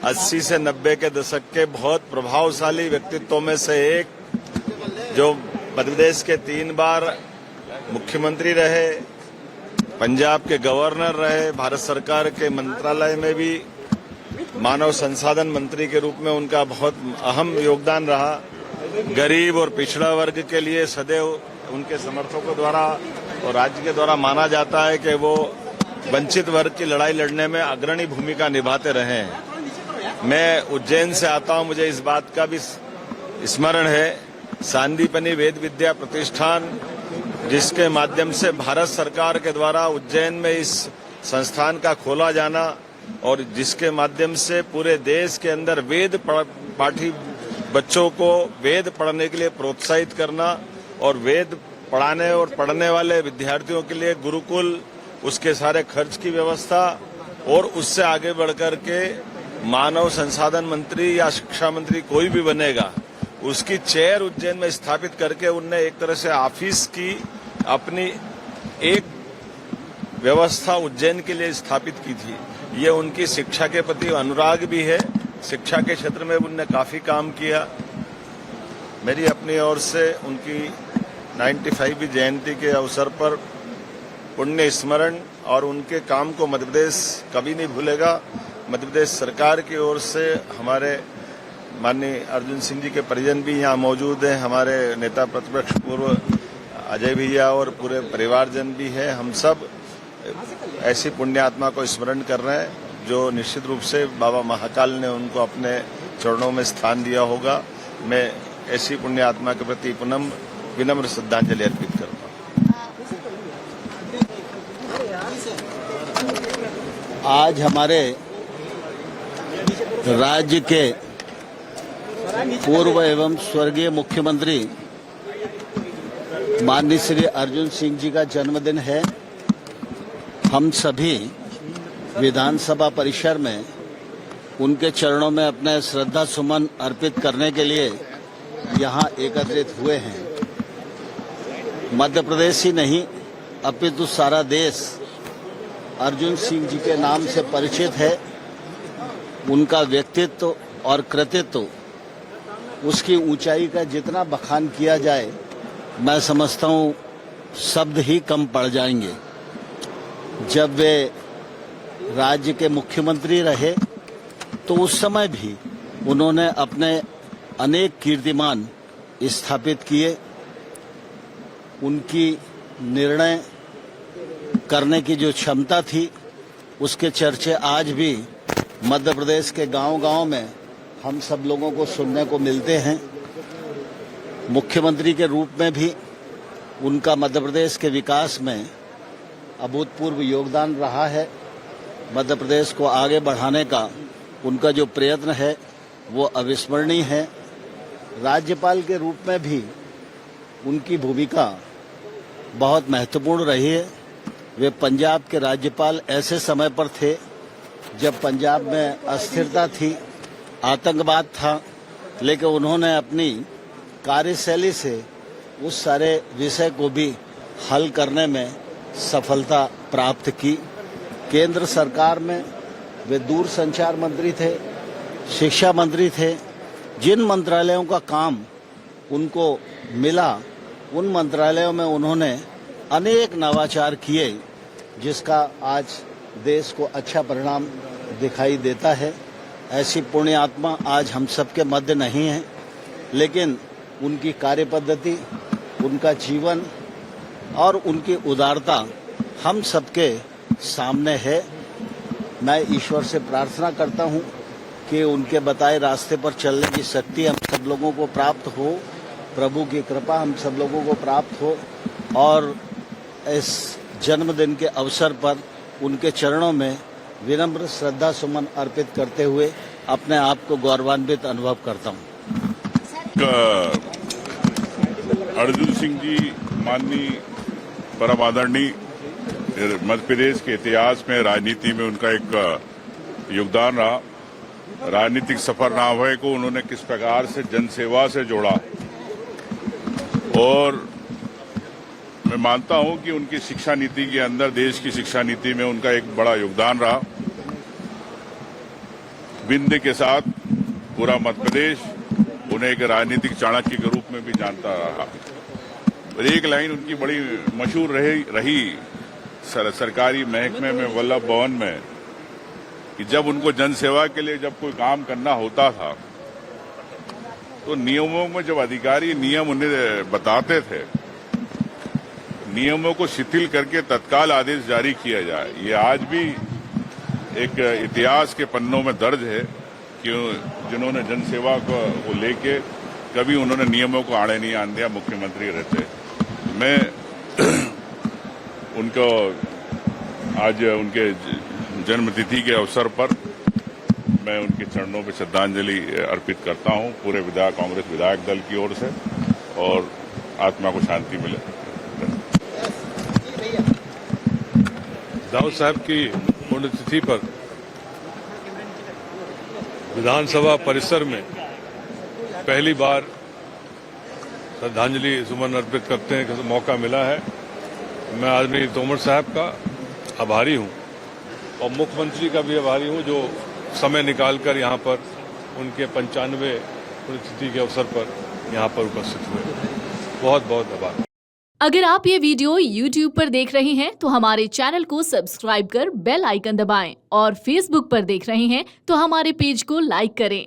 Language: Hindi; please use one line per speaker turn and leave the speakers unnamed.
80 से 90 के दशक के बहुत प्रभावशाली व्यक्तित्वों में से एक, जो मध्य प्रदेश के 3 बार मुख्यमंत्री रहे, पंजाब के गवर्नर रहे, भारत सरकार के मंत्रालय में भी मानव संसाधन मंत्री के रूप में उनका बहुत अहम योगदान रहा। गरीब और पिछड़ा वर्ग के लिए सदैव उनके समर्थकों द्वारा और राज्य के द्वारा माना जाता है कि वो वंचित वर्ग की लड़ाई लड़ने में अग्रणी भूमिका निभाते रहे हैं। मैं उज्जैन से आता हूं, मुझे इस बात का भी स्मरण है, सांदीपनि वेद विद्या प्रतिष्ठान, जिसके माध्यम से भारत सरकार के द्वारा उज्जैन में इस संस्थान का खोला जाना और जिसके माध्यम से पूरे देश के अंदर वेद पाठी बच्चों को वेद पढ़ने के लिए प्रोत्साहित करना और वेद पढ़ाने और पढ़ने वाले विद्यार्थियों के लिए गुरुकुल, उसके सारे खर्च की व्यवस्था, और उससे आगे बढ़कर के मानव संसाधन मंत्री या शिक्षा मंत्री कोई भी बनेगा, उसकी चेयर उज्जैन में स्थापित करके उनने एक तरह से ऑफिस की अपनी एक व्यवस्था उज्जैन के लिए स्थापित की थी। ये उनकी शिक्षा के प्रति अनुराग भी है, शिक्षा के क्षेत्र में उनने काफी काम किया। मेरी अपनी ओर से उनकी 95वीं जयंती के अवसर पर पुण्य स्मरण और उनके काम को मध्य प्रदेश कभी नहीं भूलेगा। मध्य प्रदेश सरकार की ओर से हमारे माननीय अर्जुन सिंह जी के परिजन भी यहाँ मौजूद हैं, हमारे नेता प्रतिपक्ष पूर्व अजय भैया और पूरे परिवारजन भी है। हम सब ऐसी पुण्य आत्मा को स्मरण कर रहे हैं जो निश्चित रूप से बाबा महाकाल ने उनको अपने चरणों में स्थान दिया होगा। मैं ऐसी पुण्य आत्मा के प्रति पुनः विनम्र श्रद्धांजलि अर्पित करता हूँ।
आज हमारे राज्य के पूर्व एवं स्वर्गीय मुख्यमंत्री माननीय श्री अर्जुन सिंह जी का जन्मदिन है। हम सभी विधानसभा परिसर में उनके चरणों में अपने श्रद्धा सुमन अर्पित करने के लिए यहाँ एकत्रित हुए हैं। मध्य प्रदेश ही नहीं अपितु सारा देश अर्जुन सिंह जी के नाम से परिचित है। उनका व्यक्तित्व और कृतित्व, उसकी ऊंचाई का जितना बखान किया जाए, मैं समझता हूँ शब्द ही कम पड़ जाएंगे। जब वे राज्य के मुख्यमंत्री रहे तो उस समय भी उन्होंने अपने अनेक कीर्तिमान स्थापित किए। उनकी निर्णय करने की जो क्षमता थी, उसके चर्चे आज भी मध्य प्रदेश के गांव-गांव में हम सब लोगों को सुनने को मिलते हैं। मुख्यमंत्री के रूप में भी उनका मध्य प्रदेश के विकास में अभूतपूर्व योगदान रहा है। मध्य प्रदेश को आगे बढ़ाने का उनका जो प्रयत्न है वो अविस्मरणीय है। राज्यपाल के रूप में भी उनकी भूमिका बहुत महत्वपूर्ण रही है। वे पंजाब के राज्यपाल ऐसे समय पर थे जब पंजाब में अस्थिरता थी, आतंकवाद था, लेकिन उन्होंने अपनी कार्यशैली से उस सारे विषय को भी हल करने में सफलता प्राप्त की। केंद्र सरकार में वे दूरसंचार मंत्री थे, शिक्षा मंत्री थे। जिन मंत्रालयों का काम उनको मिला, उन मंत्रालयों में उन्होंने अनेक नवाचार किए, जिसका आज देश को अच्छा परिणाम दिखाई देता है। ऐसी पुण्य आत्मा आज हम सबके मध्य नहीं है, लेकिन उनकी कार्यपद्धति, उनका जीवन और उनकी उदारता हम सबके सामने है। मैं ईश्वर से प्रार्थना करता हूं कि उनके बताए रास्ते पर चलने की शक्ति हम सब लोगों को प्राप्त हो, प्रभु की कृपा हम सब लोगों को प्राप्त हो और इस जन्मदिन के अवसर पर उनके चरणों में विनम्र श्रद्धा सुमन अर्पित करते हुए अपने आप को गौरवान्वित अनुभव करता हूं।
अर्जुन सिंह जी माननीय परम आदरणीय, मध्य प्रदेश के इतिहास में राजनीति में उनका एक योगदान रहा। राजनीतिक सफरनामे को उन्होंने किस प्रकार से जनसेवा से जोड़ा, और मैं मानता हूं कि उनकी शिक्षा नीति के अंदर, देश की शिक्षा नीति में उनका एक बड़ा योगदान रहा। बिंद के साथ पूरा मध्य प्रदेश उन्हें एक राजनीतिक चाणक्य के रूप में भी जानता रहा। और एक लाइन उनकी बड़ी मशहूर रही सरकारी महकमे में वल्लभ भवन में कि जब उनको जनसेवा के लिए जब कोई काम करना होता था तो नियमों में जब अधिकारी नियम उन्हें बताते थे, नियमों को शिथिल करके तत्काल आदेश जारी किया जाए। ये आज भी एक इतिहास के पन्नों में दर्ज है कि जिन्होंने जनसेवा को लेके कभी उन्होंने नियमों को आड़े नहीं आने दिया, मुख्यमंत्री रहते। मैं उनको आज उनके जन्मतिथि के अवसर पर मैं उनके चरणों में श्रद्धांजलि अर्पित करता हूं पूरे कांग्रेस विधायक दल की ओर से, और आत्मा को शांति मिले।
दाऊद साहब की पुण्यतिथि पर विधानसभा परिसर में पहली बार श्रद्धांजलि सुमन अर्पित करते हैं कि मौका मिला है। मैं आदरणीय तोमर साहब का आभारी हूं और मुख्यमंत्री का भी आभारी हूं जो समय निकालकर यहां पर उनके 95वें पुण्यतिथि के अवसर पर यहां पर उपस्थित हुए। बहुत बहुत आभार।
अगर आप ये वीडियो YouTube पर देख रहे हैं तो हमारे चैनल को सब्सक्राइब कर बेल आइकन दबाएं और Facebook पर देख रहे हैं तो हमारे पेज को लाइक करें।